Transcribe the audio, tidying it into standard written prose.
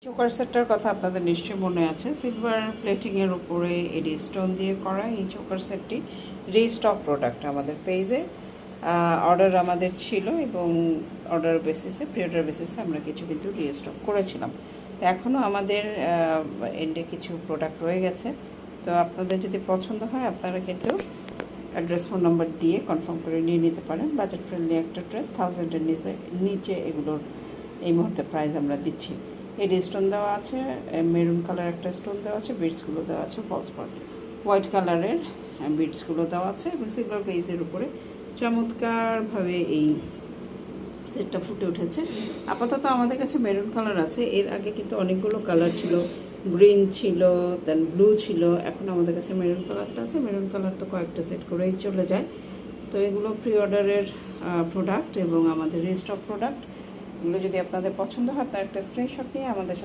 Choker সেটটার কথা আপনাদের নিশ্চয়ই মনে আছে। সিলভার প্লেটিংয়ের উপরে এডি স্টোন দিয়ে করা এই চোকার সেটটি রিস্টক প্রোডাক্ট আমাদের পেজে অর্ডার আমাদের ছিল এবং অর্ডার বেসিসে প্রি অর্ডার বেসিসে আমরা কিছু কিন্তু রিস্টক করেছিলাম। তো এখনও আমাদের এন্ডে কিছু প্রোডাক্ট রয়ে গেছে। তো আপনাদের যদি পছন্দ হয় আপনারা কিন্তু অ্যাড্রেস ফোন নাম্বার দিয়ে কনফার্ম করে নিয়ে নিতে পারেন। বাজেট ফ্রেন্ডলি একটা ড্রেস 1000-এর নিচে এগুলোর এই মুহূর্তে প্রাইস আমরা দিচ্ছি। এডি স্টোন দেওয়া আছে, মেরুন কালার একটা স্টোন দেওয়া আছে, বিডসগুলো দেওয়া আছে ফলস পার্ট, হোয়াইট কালারের বিডসগুলো দেওয়া আছে এবং সিলভার বেজের উপরে চমৎকারভাবে এই সেটটা ফুটে উঠেছে। আপাতত আমাদের কাছে মেরুন কালার আছে, এর আগে কিন্তু অনেকগুলো কালার ছিল, গ্রিন ছিল, দেন ব্লু ছিল, এখন আমাদের কাছে মেরুন কালারটা আছে। মেরুন কালার তো কয়েকটা সেট করেই চলে যায়। তো এগুলো প্রি অর্ডারের প্রোডাক্ট এবং আমাদের রিস্টক প্রোডাক্ট। এগুলো যদি আপনাদের পছন্দ হয় আপনারা একটা স্ক্রিনশট নিয়ে আমাদের সাথে